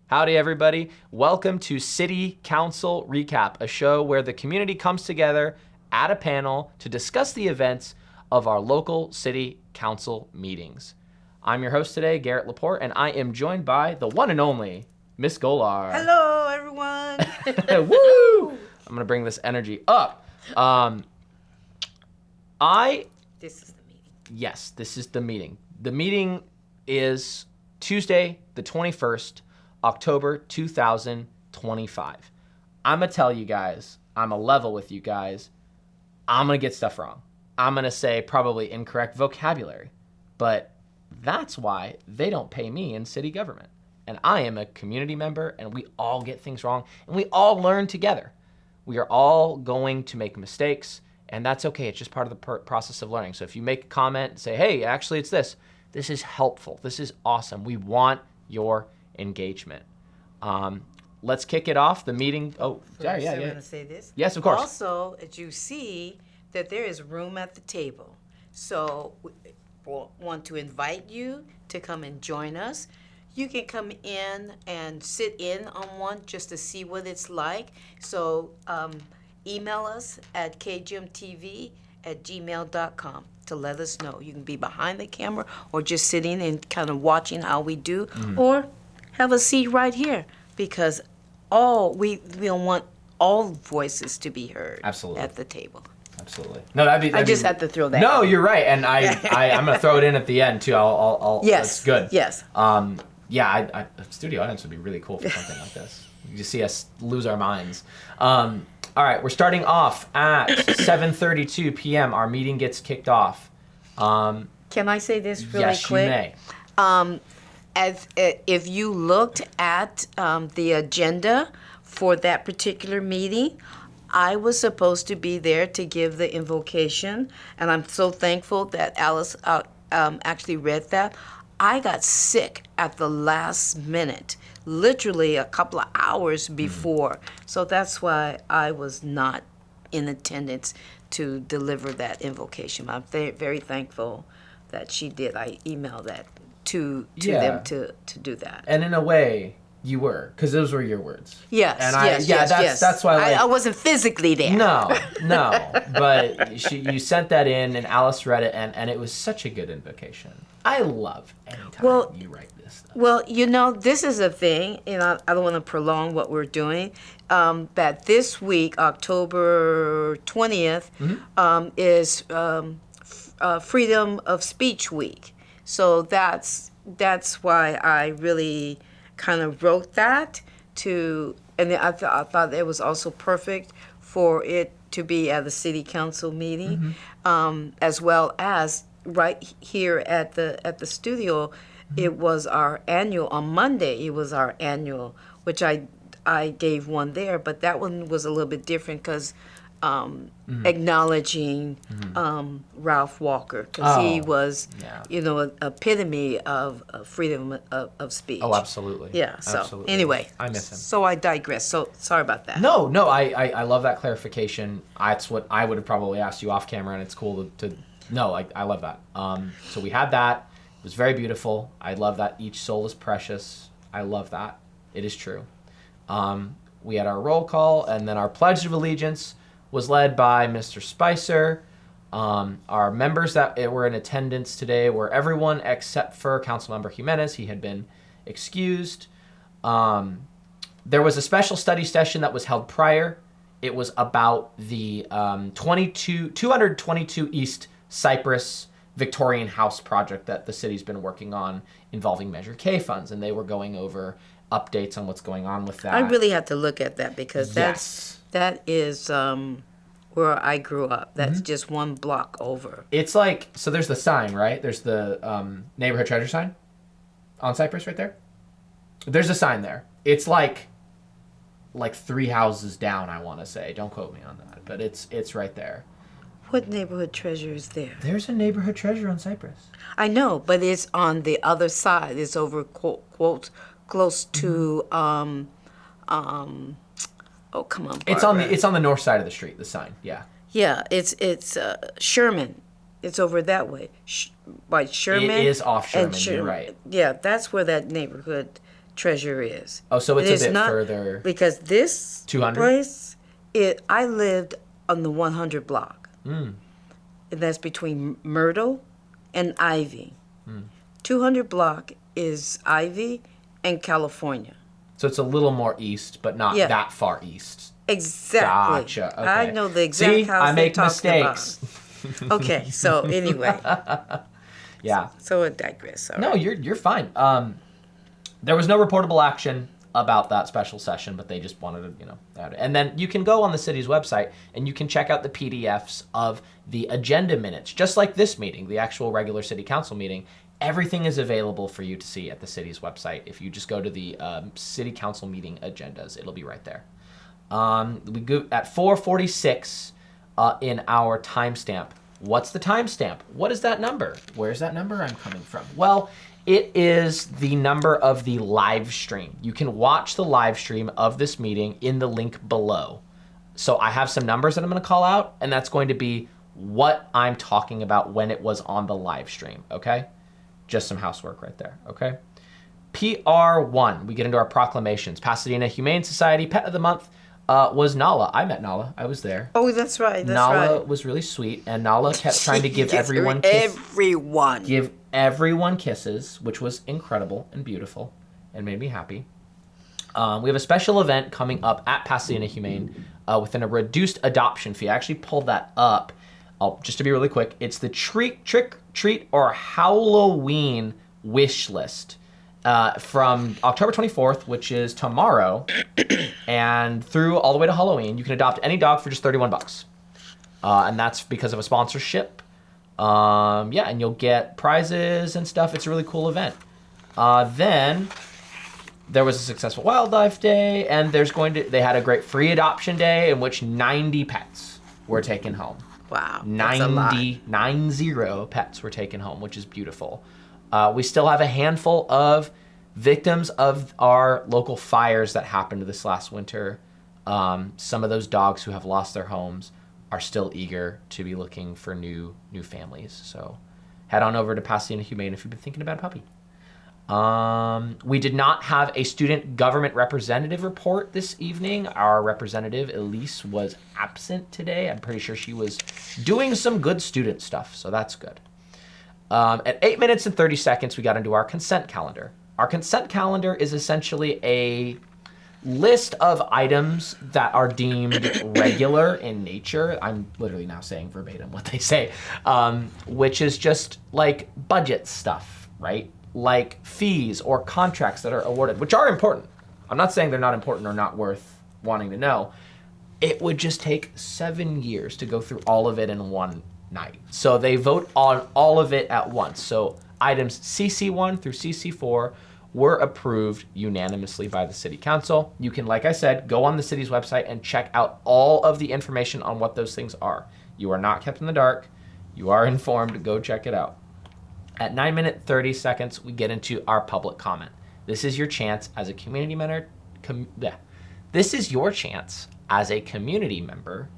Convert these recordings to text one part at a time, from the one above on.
Howdy, everybody. Welcome to City Council Recap, a show where the community comes together at a panel to discuss the events of our local city council meetings. I'm your host today, Garrett Laporte, and I am joined by the one and only Miss Golar. Hello, everyone. Woo! I'm going to bring this energy up. This is the meeting. Yes, this is the meeting. The meeting is Tuesday, the 21st, October 2025. I'm going to tell you guys, I'm going to level with you guys, I'm going to get stuff wrong. I'm going to say probably incorrect vocabulary, but that's why they don't pay me in city government. And I am a community member, and we all get things wrong, and we all learn together. We are all going to make mistakes, and that's okay. It's just part of the process of learning. So if you make a comment and say, hey, actually it's this, this is helpful. This is awesome. We want your engagement. Let's kick it off. The meeting. Oh, sorry. I'm going to say this. Yes, of course. Also, as you see, that there is room at the table. So we want to invite you to come and join us. You can come in and sit in on one just to see what it's like. So email us at kgmtv@gmail.com to let us know. You can be behind the camera or just sitting and kind of watching how we do, or have a seat right here, because we don't want all voices to be heard. Absolutely. At the table. Absolutely. No, that'd be. I just had to throw that. No, you're right, and I'm gonna throw it in at the end too. I'll. Yes. That's good. Yes. Yeah, a studio audience would be really cool for something like this. You just see us lose our minds. All right, we're starting off at 7:32 p.m. Our meeting gets kicked off. Can I say this really yes, quick? Yes, you may. If you looked at the agenda for that particular meeting, I was supposed to be there to give the invocation, and I'm so thankful that Alice actually read that. I got sick at the last minute, literally a couple of hours before, so that's why I was not in attendance to deliver that invocation. I'm very thankful that she did. I emailed that to them to do that. And in a way, you were, because those were your words. Yes, and yes. That's why I wasn't physically there. No, but you sent that in, and Alice read it, and it was such a good invocation. I love anytime you write this stuff. Well, this is a thing, and I don't want to prolong what we're doing, that this week, October 20th, is Freedom of Speech Week. So that's why I really kind of wrote that and I thought it was also perfect for it to be at the city council meeting, as well as right here at the studio. It was our annual on Monday. It was our annual, which I gave one there, but that one was a little bit different because acknowledging Ralph Walker, because he was, an epitome of freedom of speech. Oh, absolutely. Yeah. So absolutely. Anyway, I miss him. So I digress. So sorry about that. No, I love that clarification. That's what I would have probably asked you off camera, and it's cool to no, I love that. So we had that. It was very beautiful. I love that each soul is precious. I love that. It is true. We had our roll call, and then our Pledge of Allegiance was led by Mr. Spicer. Our members that were in attendance today were everyone except for Councilmember Jimenez. He had been excused. There was a special study session that was held prior. It was about the 222 East Cypress Victorian House project that the city's been working on involving Measure K funds, and they were going over updates on what's going on with that. I really have to look at that because that is where I grew up. That's just one block over. It's like, so there's the sign, right? There's the neighborhood treasure sign on Cypress right there. There's a sign there. It's like 3 houses down, I want to say. Don't quote me on that, but it's right there. What neighborhood treasure is there? There's a neighborhood treasure on Cypress. I know, but it's on the other side. It's over quote close to oh, come on, Barbara. It's on the north side of the street, the sign. Yeah. Yeah, it's Sherman. It's over that way. By Sherman. It is off Sherman, you're right. Yeah, that's where that neighborhood Treasure is. Oh, so it's It a is bit not- further. Because this 200? place, I lived on the 100 block. And that's between Myrtle and Ivy. 200 block is Ivy and California. So it's a little more east, but not Yeah. that far east. Exactly. Gotcha. Okay. I know the exact See, house I make they're talking mistakes. Okay, so anyway, Yeah. so I digress. All No, right. you're fine. There was no reportable action about that special session, but they just wanted to, add it. And then you can go on the city's website and you can check out the PDFs of the agenda minutes, just like this meeting, the actual regular city council meeting. Everything is available for you to see at the city's website. If you just go to the city council meeting agendas, it'll be right there. We go at 4:46 in our timestamp. What's the timestamp? What is that number? Where's that number I'm coming from? Well, it is the number of the live stream. You can watch the live stream of this meeting in the link below. So I have some numbers that I'm going to call out, and that's going to be what I'm talking about when it was on the live stream, okay? Just some housework right there, okay? PR1, we get into our proclamations. Pasadena Humane Society Pet of the Month was Nala. I met Nala. I was there. Oh, that's right. That's Nala right. was really sweet, and Nala kept trying to give Yes, everyone everyone. everyone kisses, which was incredible and beautiful and made me happy. We have a special event coming up at Pasadena Humane within a reduced adoption fee. I actually pulled that up. Just to be really quick, it's the trick, treat, or Halloween wish list from October 24th, which is tomorrow, and through all the way to Halloween. You can adopt any dog for just $31. And that's because of a sponsorship. And you'll get prizes and stuff. It's a really cool event. Then there was a successful wildlife day, and they had a great free adoption day in which 90 pets were taken home. Wow. That's a lot. 90 pets were taken home, which is beautiful. We still have a handful of victims of our local fires that happened this last winter. Some of those dogs who have lost their homes are still eager to be looking for new families. So head on over to Pasadena Humane if you've been thinking about a puppy. We did not have a student government representative report this evening. Our representative, Elise, was absent today. I'm pretty sure she was doing some good student stuff, so that's good. At 8 minutes and 30 seconds, we got into our consent calendar. Our consent calendar is essentially a list of items that are deemed regular in nature. I'm literally now saying verbatim what they say, which is just like budget stuff, right? Like fees or contracts that are awarded, which are important. I'm not saying they're not important or not worth wanting to know. It would just take 7 years to go through all of it in one night. So they vote on all of it at once. So items CC1 through CC4 were approved unanimously by the city council. You can, like I said, go on the city's website and check out all of the information on what those things are. You are not kept in the dark. You are informed. Go check it out. At 9 minutes 30 seconds, we get into our public comment. This is your chance as a community member. This is your chance as a community member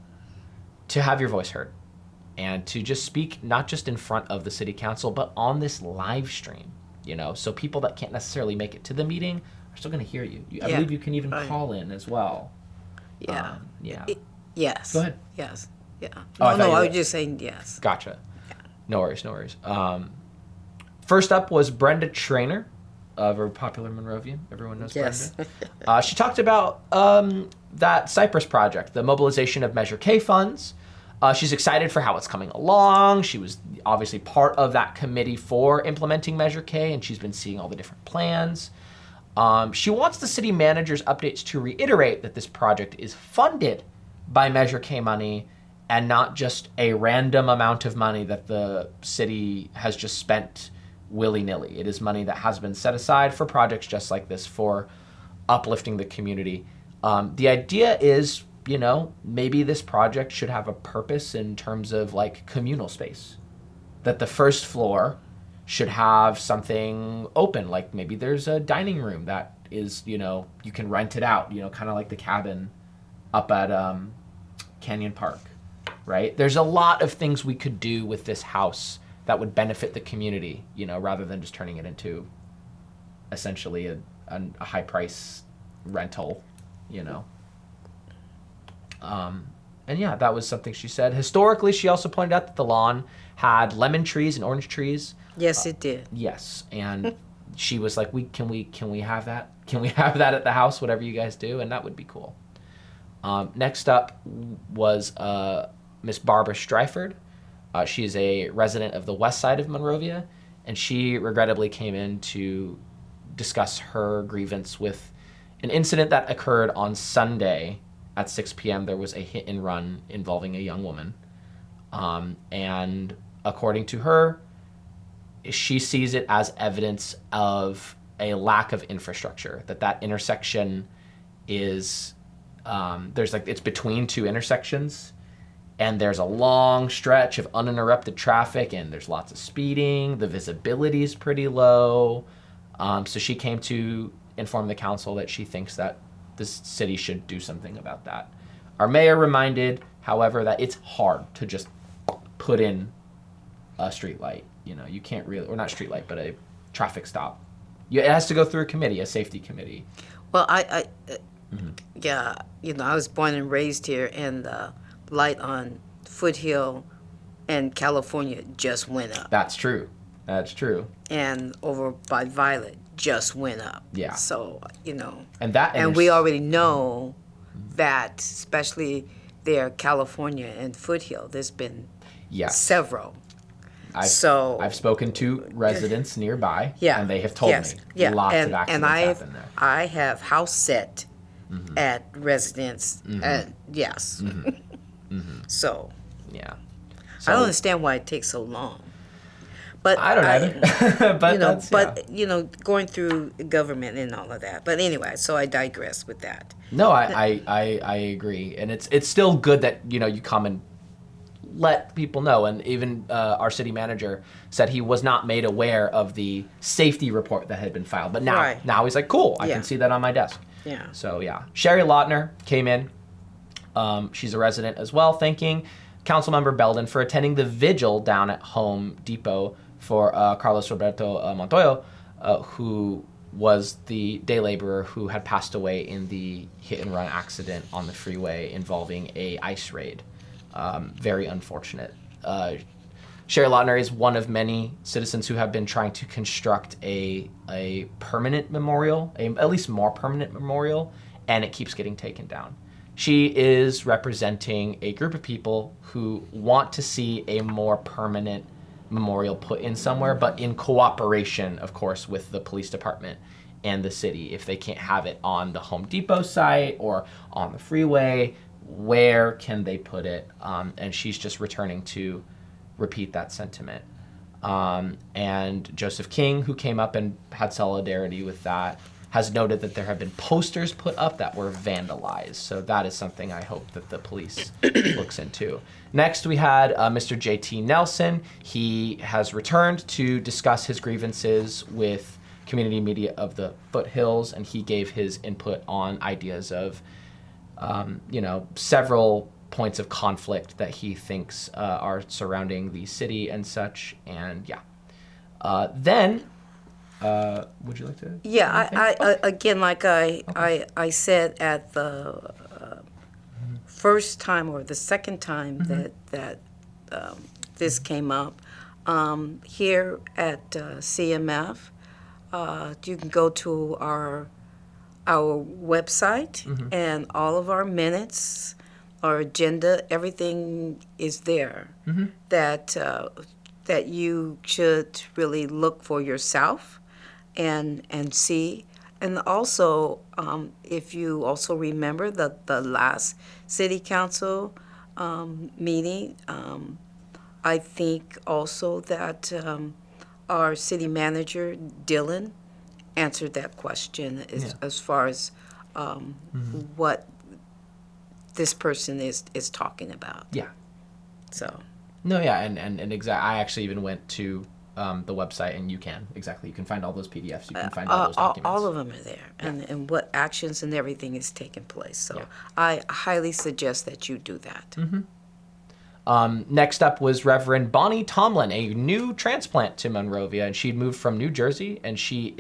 to have your voice heard and to just speak not just in front of the city council, but on this live stream. So people that can't necessarily make it to the meeting are still going to hear you. I believe you can even call in as well. Yeah. Yeah. Yes. Go ahead. Yes. Yeah. Oh, I No, I was was just saying yes. Gotcha. No worries. First up was Brenda Trainer, a very popular Monrovian. Everyone knows Yes. Brenda. She talked about that Cypress project, the mobilization of Measure K funds. She's excited for how it's coming along. She was obviously part of that committee for implementing Measure K, and she's been seeing all the different plans. She wants the city manager's updates to reiterate that this project is funded by Measure K money and not just a random amount of money that the city has just spent willy-nilly. It is money that has been set aside for projects just like this for uplifting the community. The idea is, maybe this project should have a purpose in terms of like communal space. That the first floor should have something open, like maybe there's a dining room that is, you can rent it out, kind of like the cabin up at Canyon Park, right? There's a lot of things we could do with this house that would benefit the community, rather than just turning it into essentially a high price rental, you know. And yeah, that was something she said. Historically, she also pointed out that the lawn had lemon trees and orange trees. Yes, it did. Yes, and she was like, can we have that? Can we have that at the house? Whatever you guys do, and that would be cool. Next up was Miss Barbara Stryford. She is a resident of the west side of Monrovia, and she regrettably came in to discuss her grievance with an incident that occurred on Sunday at 6 p.m. There was a hit and run involving a young woman. And according to her, she sees it as evidence of a lack of infrastructure, that intersection is, it's between two intersections, and there's a long stretch of uninterrupted traffic, and there's lots of speeding. The visibility is pretty low. So she came to inform the council that she thinks that this city should do something about that. Our mayor reminded, however, that it's hard to just put in a street light. You know, you can't really, or not street light, but a traffic stop. It has to go through a committee, a safety committee. Well, yeah, you know, I was born and raised here, and the light on Foothill and California just went up. That's true. That's true. And over by Violet just went up. Yeah. So, you know. And we already know that, especially there, California and Foothill, there's been several. I've spoken to residents nearby, and they have told me lots of accidents happen there. I have house set at residents, and yes. So, yeah. I don't understand why it takes so long. But I don't either. But you know, going through government and all of that. But anyway, so I digress with that. No, I agree, and it's still good that, you know, you come and let people know. And even our city manager said he was not made aware of the safety report that had been filed, but now he's like, cool, I can see that on my desk. Yeah. So yeah, Sherry Lautner came in. She's a resident as well, thanking Councilmember Belden for attending the vigil down at Home Depot for Carlos Roberto Montoyo, who was the day laborer who had passed away in the hit and run accident on the freeway involving a ICE raid. Very unfortunate. Sherry Lautner is one of many citizens who have been trying to construct a permanent memorial, at least more permanent memorial, and it keeps getting taken down. She is representing a group of people who want to see a more permanent memorial put in somewhere, but in cooperation, of course, with the police department and the city. If they can't have it on the Home Depot site or on the freeway, where can they put it? And she's just returning to repeat that sentiment. And Joseph King, who came up and had solidarity with that, has noted that there have been posters put up that were vandalized. So that is something I hope that the police looks into. Next, we had Mr. J.T. Nelson. He has returned to discuss his grievances with community media of the Foothills, and he gave his input on ideas of, several points of conflict that he thinks are surrounding the city and such. And yeah. Then, would you like to? Yeah, I again, like I said at the first time or the second time that this came up, here at CMF, you can go to our website, and all of our minutes, our agenda, everything is there. That you should really look for yourself and see. And also, if you also remember the last city council meeting, I think also that our city manager, Dylan, answered that question as far as what this person is talking about. Yeah. So. No, yeah, and exactly. I actually even went to the website, and you can find all those PDFs. You can find all those documents. All of them are there, and what actions and everything is taking place. So I highly suggest that you do that. Next up was Reverend Bonnie Tomlin, a new transplant to Monrovia, and she'd moved from New Jersey, and she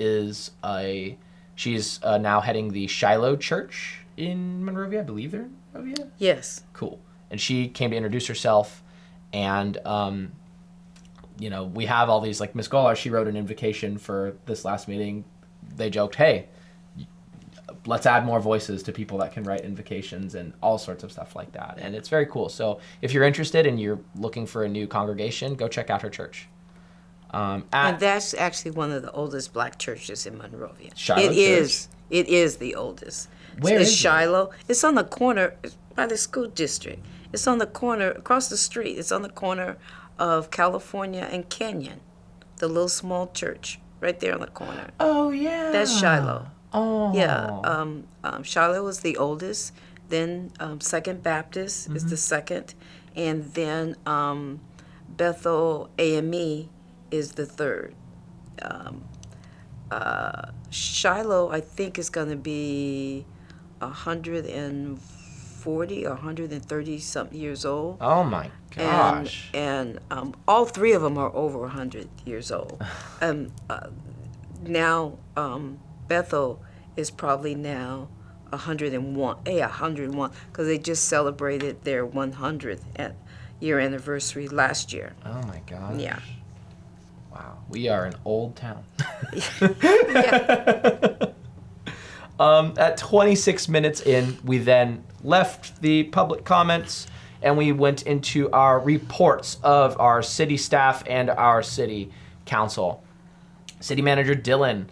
She's now heading the Shiloh Church in Monrovia. I believe they're in Monrovia. Yes. Cool. And she came to introduce herself, and we have all these, like Miss Golar, she wrote an invocation for this last meeting. They joked, hey, let's add more voices to people that can write invocations and all sorts of stuff like that. And it's very cool. So if you're interested and you're looking for a new congregation, go check out her church. And that's actually one of the oldest black churches in Monrovia. Shiloh It Church? is. It is the oldest. Where it's is it? Shiloh. It's on the corner by the school district. It's on the corner across the street. It's on the corner of California and Canyon. The little small church right there on the corner. Oh, yeah. That's Shiloh. Oh. Yeah. Shiloh was the oldest. Then Second Baptist is the second, and then Bethel AME is the third. Shiloh, I think, is going to be 140 or 130 something years old. Oh, my gosh. And all three of them are over 100 years old. Now, Bethel is probably now 101. Yeah, 101, because they just celebrated their 100th year anniversary last year. Oh, my gosh. Yeah. Wow. We are an old town. Yeah. At 26 minutes in, we then left the public comments and we went into our reports of our city staff and our city council. City Manager Dylan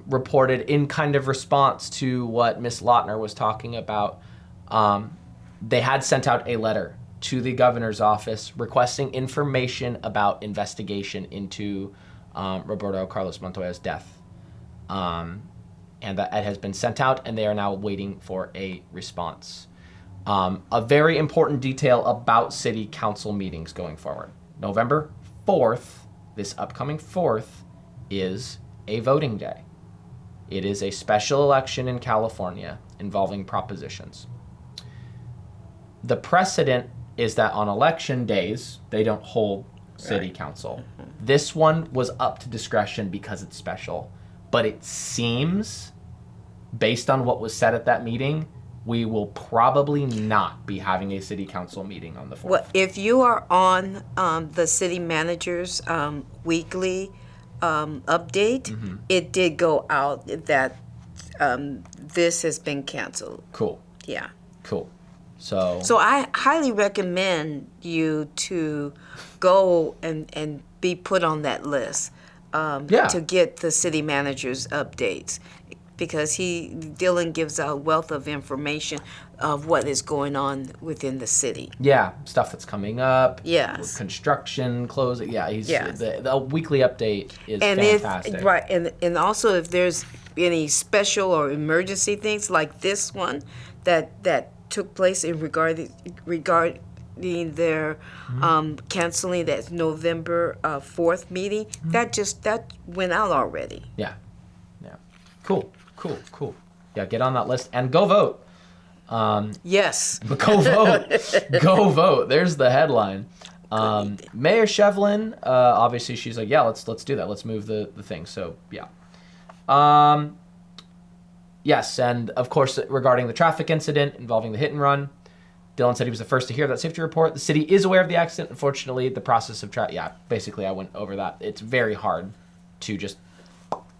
reported in kind of response to what Miss Lautner was talking about. They had sent out a letter to the governor's office requesting information about investigation into Roberto Carlos Montoya's death. And that it has been sent out, and they are now waiting for a response. A very important detail about city council meetings going forward. November 4th, this upcoming 4th, is a voting day. It is a special election in California involving propositions. The precedent is that on election days, they don't hold city council. This one was up to discretion because it's special. But it seems, based on what was said at that meeting, we will probably not be having a city council meeting on the 4th. Well, if you are on the city manager's weekly update, it did go out that this has been canceled. Cool. Yeah. Cool. So I highly recommend you to go and be put on that list to get the city manager's updates, because Dylan gives a wealth of information of what is going on within the city. yeah, stuff that's coming up. Yes. Construction, closing. Yeah, Yes. The weekly update is And fantastic. and also if there's any special or emergency things like this one that took place in regarding their canceling that November 4th meeting, that went out already. Yeah. Yeah. Cool. Yeah, get on that list and go vote. Yes. But go vote. Go vote. There's the headline. Mayor Shevlin, obviously she's like, yeah, let's do that. Let's move the thing. So, yeah. Yes, and of course, regarding the traffic incident involving the hit and run, Dylan said he was the first to hear that safety report. The city is aware of the accident. Unfortunately, the process of basically I went over that. It's very hard to just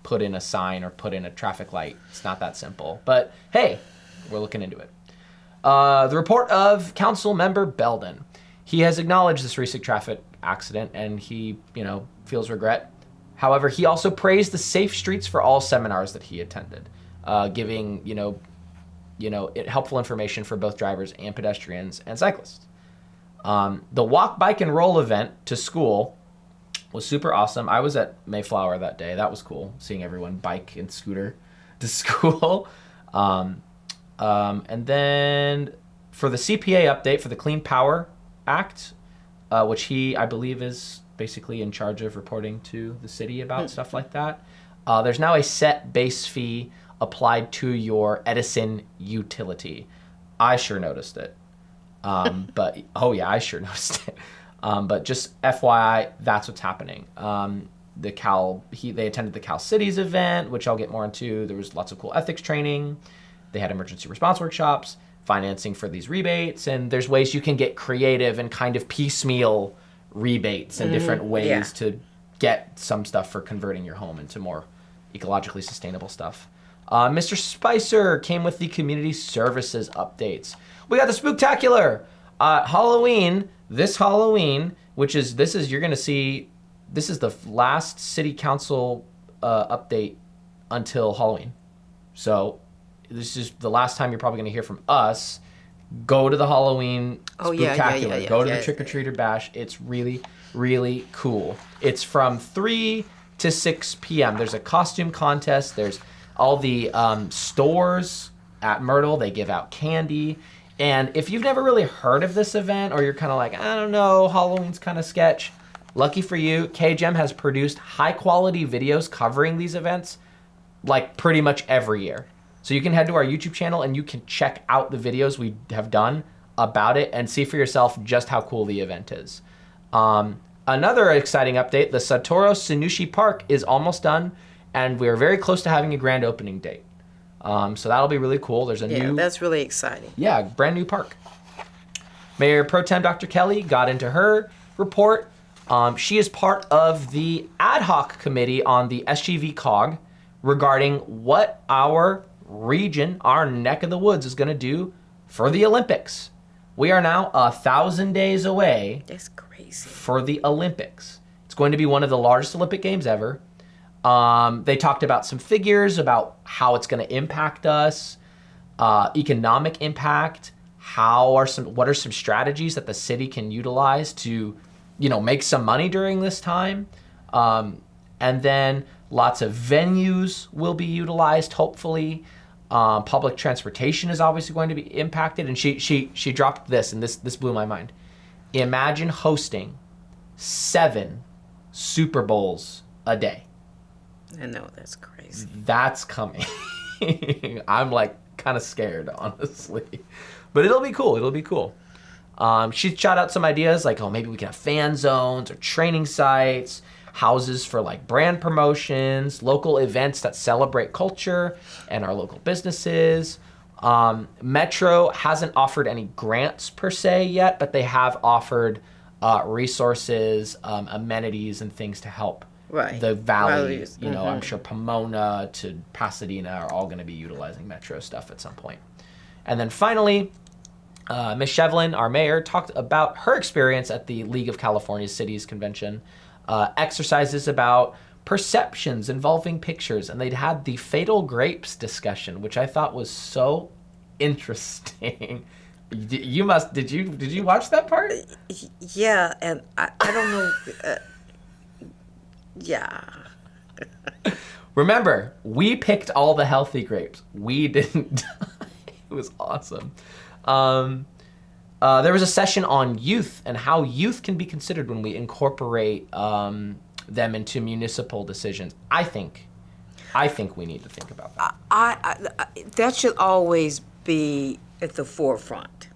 put in a sign or put in a traffic light. It's not that simple. But hey, we're looking into it. The report of Council Member Belden. He has acknowledged this recent traffic accident and he, feels regret. However, he also praised the Safe Streets for All seminars that he attended, giving, helpful information for both drivers and pedestrians and cyclists. The walk, bike, and roll event to school was super awesome. I was at Mayflower that day. That was cool, seeing everyone bike and scooter to school. And then for the CPA update for the Clean Power Act, which he, I believe, is basically in charge of reporting to the city about stuff like that. There's now a set base fee applied to your Edison utility. I sure noticed it. I sure noticed it. But just FYI, that's what's happening. they attended the Cal Cities event, which I'll get more into. There was lots of cool ethics training. They had emergency response workshops, financing for these rebates, and there's ways you can get creative and kind of piecemeal rebates and different ways to get some stuff for converting your home into more ecologically sustainable stuff. Mr. Spicer came with the community services updates. We got the Spooktacular. This Halloween, you're going to see, this is the last city council update until Halloween. So this is the last time you're probably going to hear from us. Go to the Halloween Spooktacular. Go to the Trick-or-Treater Bash. It's really, really cool. It's from 3 to 6 p.m. There's a costume contest. There's all the stores at Myrtle. They give out candy. And if you've never really heard of this event, or you're kind of like, I don't know, Halloween's kind of sketch, lucky for you, KGEM has produced high-quality videos covering these events like pretty much every year. So you can head to our YouTube channel and you can check out the videos we have done about it and see for yourself just how cool the event is. Another exciting update, the Satoru Tsunushi Park is almost done, and we're very close to having a grand opening date. So that'll be really cool. There's that's really exciting. Yeah, brand new park. Mayor Pro Tem Dr. Kelly got into her report. She is part of the ad hoc committee on the SGV COG regarding what our region, our neck of the woods, is going to do for the Olympics. We are now 1,000 days away. That's crazy. For the Olympics. It's going to be one of the largest Olympic Games ever. They talked about some figures about how it's going to impact us, economic impact, what are some strategies that the city can utilize to, make some money during this time. And then lots of venues will be utilized, hopefully. Public transportation is obviously going to be impacted. And she dropped this, and this blew my mind. Imagine hosting 7 Super Bowls a day. I know, that's crazy. That's coming. I'm like kind of scared, honestly. But it'll be cool. She shot out some ideas like, maybe we can have fan zones or training sites, houses for like brand promotions, local events that celebrate culture and our local businesses. Metro hasn't offered any grants per se yet, but they have offered resources, amenities, and things to help the valley. I'm sure Pomona to Pasadena are all going to be utilizing Metro stuff at some point. And then finally, Ms. Shevlin, our mayor, talked about her experience at the League of California Cities convention, exercises about perceptions involving pictures, and they'd had the Fatal Grapes discussion, which I thought was so interesting. Did you watch that part? Yeah, and I don't know. Yeah. Remember, we picked all the healthy grapes. We didn't. It was awesome. There was a session on youth and how youth can be considered when we incorporate them into municipal decisions. I think we need to think about that. I that should always be at the forefront.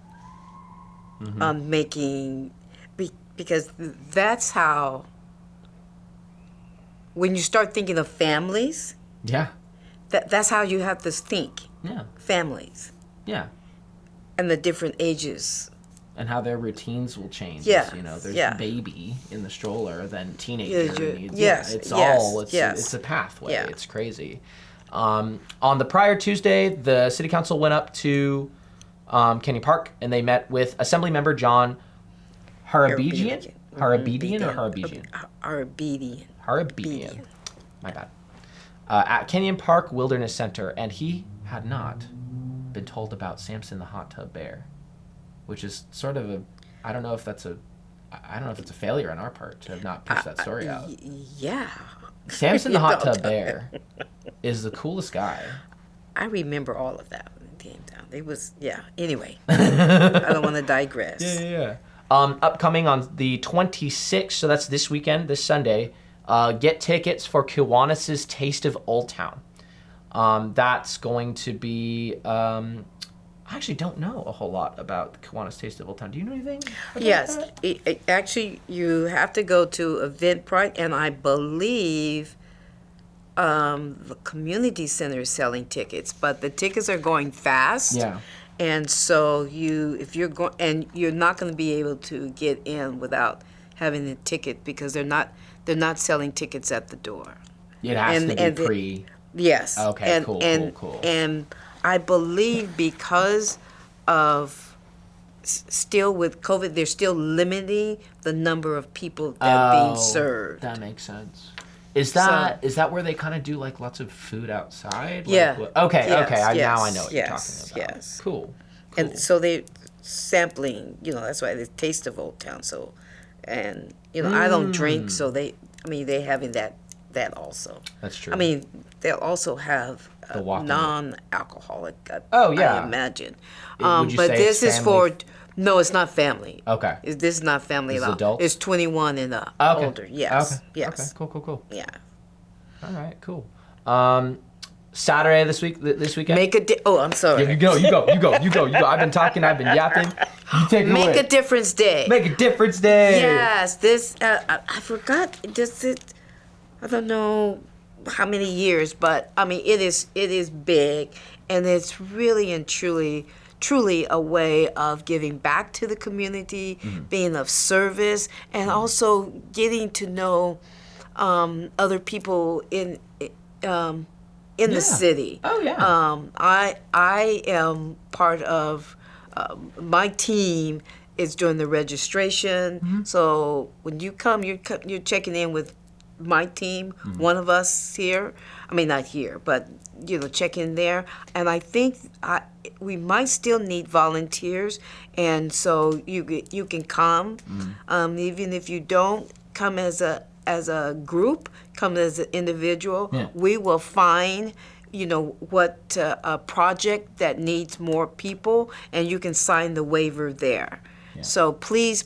Because that's how, when you start thinking of families, that's how you have to think. Yeah. Families. Yeah. And the different ages. And how their routines will change. Yeah. There's baby in the stroller, then teenager needs. It's a pathway. Yeah. It's crazy. On the prior Tuesday, the city council went up to Canyon Park, and they met with Assemblymember John Harabedian. Harabedian. My bad. At Canyon Park Wilderness Center, and he had not been told about Samson the hot tub bear, which is sort of I don't know if it's a failure on our part to have not pushed that story out. Yeah. Samson the hot tub bear is the coolest guy. I remember all of that when it came down. It was, anyway. I don't want to digress. Yeah. Upcoming on the 26th, so that's this weekend, this Sunday, get tickets for Kiwanis' Taste of Old Town. That's going to be I actually don't know a whole lot about the Kiwanis Taste of Old Town. Do you know anything about Yes, that? actually, you have to go to Eventbrite, and I believe the community center is selling tickets, but the tickets are going fast. Yeah. And so if you're going, and you're not going to be able to get in without having a ticket because they're not selling tickets at the door. It has And- to be and the- pre. Yes. Okay, and, cool, and, cool. And I believe because of still with COVID, they're still limiting the number of people that are being served. That makes sense. Is that where they kind of do like lots of food outside? Like, Yeah. Okay. Yes, okay. Now I yes, know what yes, you're talking about. yes. Cool. And so they sampling, that's why the Taste of Old Town. So, and I don't drink, so they having that also. That's true. I mean, they'll also have The walking- non-alcoholic. Oh, yeah. I imagine. Would you But say this it's is family? for no, it's not family. Okay. This is not family This is allowed. adults? It's 21 and Okay. older. Yes. Okay. Yes. Okay. Cool. Yeah. All right. Cool. Saturday this weekend. Oh, I'm sorry. Yeah, you go. I've been talking. I've been yapping. You take it Make away. a difference day. Make a difference day. Yes, this I forgot. I don't know how many years, but I mean it is big, and it's really and truly a way of giving back to the community, being of service, and also getting to know other people in the city. Oh, yeah. I am part of my team is doing the registration. So when you come, you're checking in with my team. One of us here. I mean, not here, but check in there. And I think we might still need volunteers, and so you can come, even if you don't come as a group, come as an individual. Yeah. We will find what a project that needs more people, and you can sign the waiver there. Yeah. So please,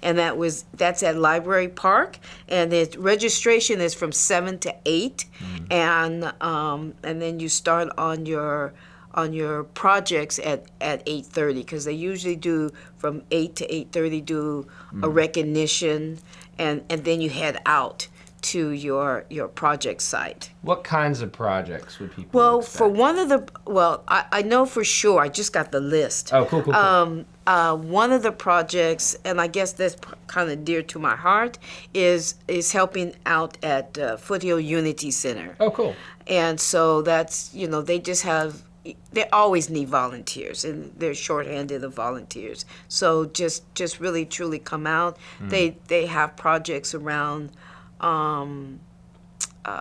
and that's at Library Park, and the registration is from 7 to 8, and then you start on your projects at 8:30, because they usually do from 8 to 8:30 do a recognition, and then you head out to your project site. What kinds of projects would people Well, expect? for one of I know for sure, I just got the list. Oh, cool. One of the projects, and I guess that's kind of dear to my heart, is helping out at Foothill Unity Center. Oh, cool. And so that's, they always need volunteers, and they're shorthanded of volunteers. So just really truly come out. They have projects around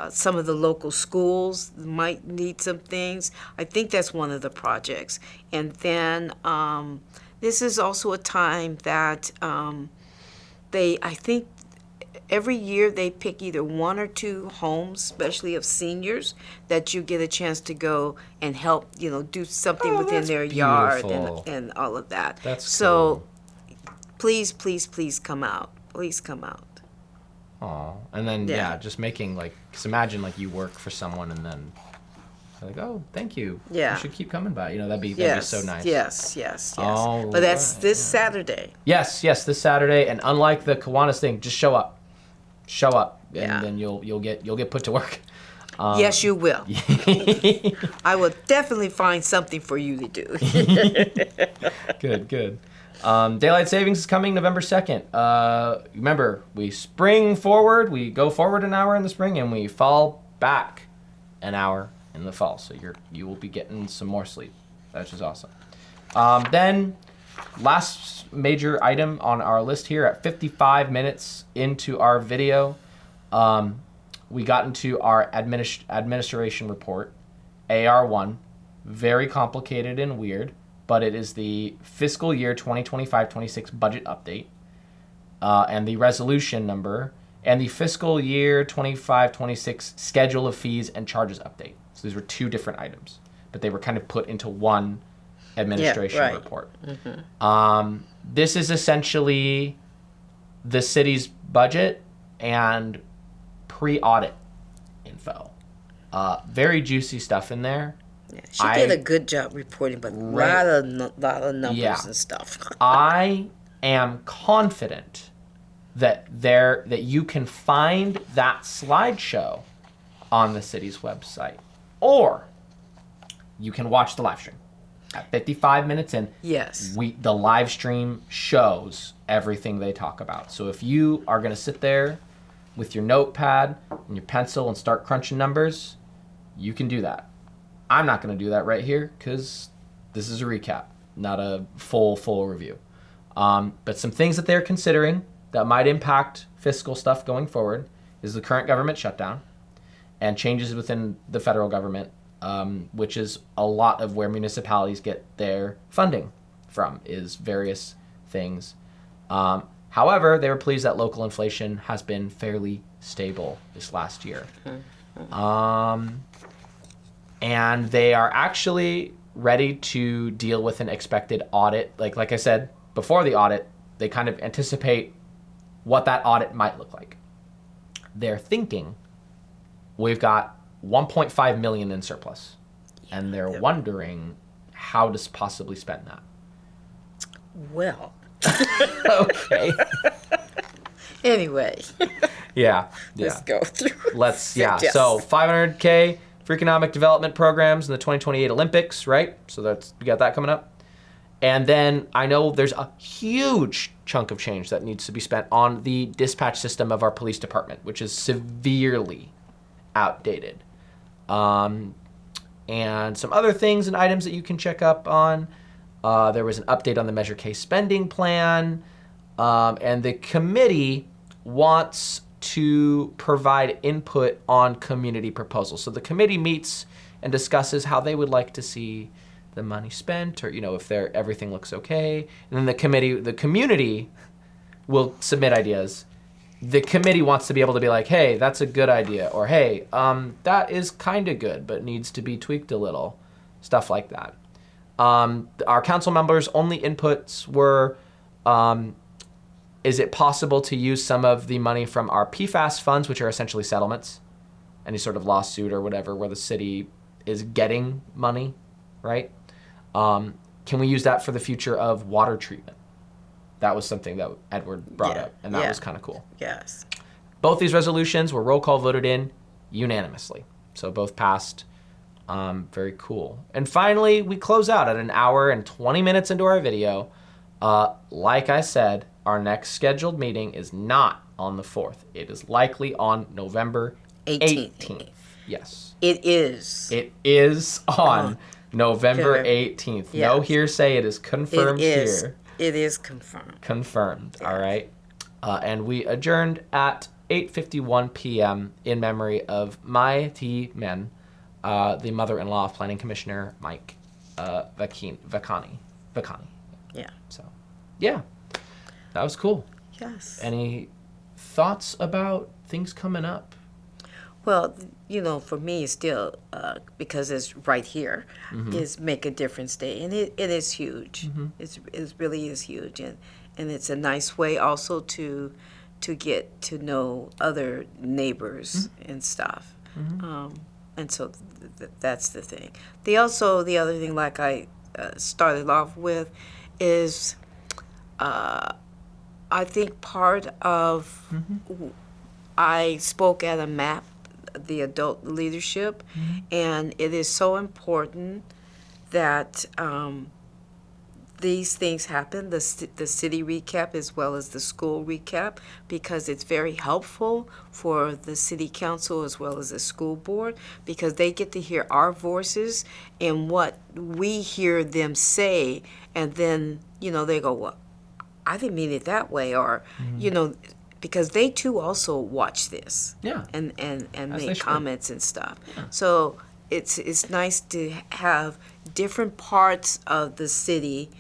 some of the local schools might need some things. I think that's one of the projects. And then this is also a time that I think every year they pick either one or two homes, especially of seniors, that you get a chance to go and help, do something Oh, within that's their yard beautiful. and all of that. That's so cool. please come out. Please come out. Aw. And then, Yeah. just making, because imagine, you work for someone and then they're like, oh, thank you. Yeah. You should keep coming by. That'd be so nice. Yes. All But that's right, this Saturday. Yes, this Saturday. And unlike the Kiwanis thing, just show up. Show up. And Yeah. then you'll get put to work. Yes, you will. I will definitely find something for you to do. Good. Daylight savings is coming November 2nd. Remember, we spring forward, we go forward an hour in the spring, and we fall back an hour in the fall. So you will be getting some more sleep. That's just awesome. Then, last major item on our list here at 55 minutes into our video, we got into our administration report, AR1. Very complicated and weird, but it is the fiscal year 2025-26 budget update, and the resolution number, and the fiscal year 25-26 schedule of fees and charges update. So these were two different items, but they were kind of put into one administration right. report. This is essentially the city's budget and pre-audit info. Very juicy stuff in there. Yeah, she did a good job reporting, but lot of numbers and stuff. I am confident that you can find that slideshow on the city's website, or you can watch the live stream. At 55 minutes in, Yes. the live stream shows everything they talk about. So if you are going to sit there with your notepad and your pencil and start crunching numbers, you can do that. I'm not going to do that right here because this is a recap, not a full review. But some things that they're considering that might impact fiscal stuff going forward is the current government shutdown and changes within the federal government, which is a lot of where municipalities get their funding from, is various things. However, they were pleased that local inflation has been fairly stable this last year. And they are actually ready to deal with an expected audit. Like I said, before the audit, they kind of anticipate what that audit might look like. They're thinking we've got 1.5 million in surplus, and they're wondering how to possibly spend that. Well. Okay. Anyway. Yeah. Let's go through. Yes. So $500K for economic development programs in the 2028 Olympics, right? So we got that coming up. And then I know there's a huge chunk of change that needs to be spent on the dispatch system of our police department, which is severely outdated. And some other things and items that you can check up on. There was an update on the Measure K spending plan. And the committee wants to provide input on community proposals. So the committee meets and discusses how they would like to see the money spent, or if everything looks okay. And then the community will submit ideas. The committee wants to be able to be like, hey, that's a good idea, or hey, that is kind of good but needs to be tweaked a little, stuff like that. Our council members' only inputs were, is it possible to use some of the money from our PFAS funds, which are essentially settlements, any sort of lawsuit or whatever where the city is getting money, right? Can we use that for the future of water treatment? That was something that Edward brought up, and that was kind of cool. Yes. Both these resolutions were roll call voted in unanimously. So both passed. Very cool. And finally, we close out at 1 hour and 20 minutes into our video. Like I said, our next scheduled meeting is not on the 4th. It is likely on November 18th. Yes. It is. It is on November 18th. Yes. No hearsay. It is confirmed here. It is confirmed. Confirmed. Yes. All right. And we adjourned at 8:51 p.m. in memory of Mai T. Men, the mother-in-law of Planning Commissioner Mike Vacani. Yeah. So, yeah. That was cool. Yes. Any thoughts about things coming up? Well, for me, it's still, because it's right here, is Make a Difference Day. And it is huge. It really is huge. And it's a nice way also to get to know other neighbors and stuff. And so that's the thing. The other thing, like I started off with, is I think part of, I spoke at a MAP, the adult leadership, and it is so important that these things happen, the city recap as well as the school recap, because it's very helpful for the city council as well as the school board, because they get to hear our voices and what we hear them say, and then, they go, well, I didn't mean it that way, or, because they too also watch this, and make comments and stuff. Yeah. So it's nice to have different parts of the city,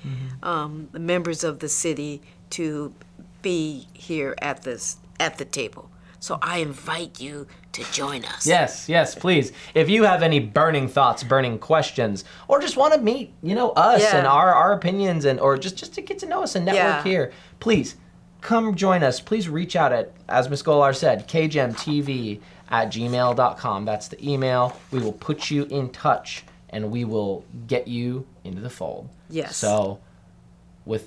the members of the city, to be here at the table. So I invite you to join us. Yes, please. If you have any burning thoughts, burning questions, or just want to meet, us and our opinions, or just to get to know us and network here, please come join us. Please reach out at, as Ms. Golar said, kgemtv@gmail.com. That's the email. We will put you in touch and we will get you into the fold. Yes. So,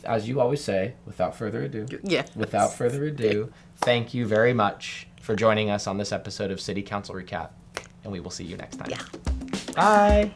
as you always say, without further ado, thank you very much for joining us on this episode of City Council Recap, and we will see you next time. Yeah. Bye.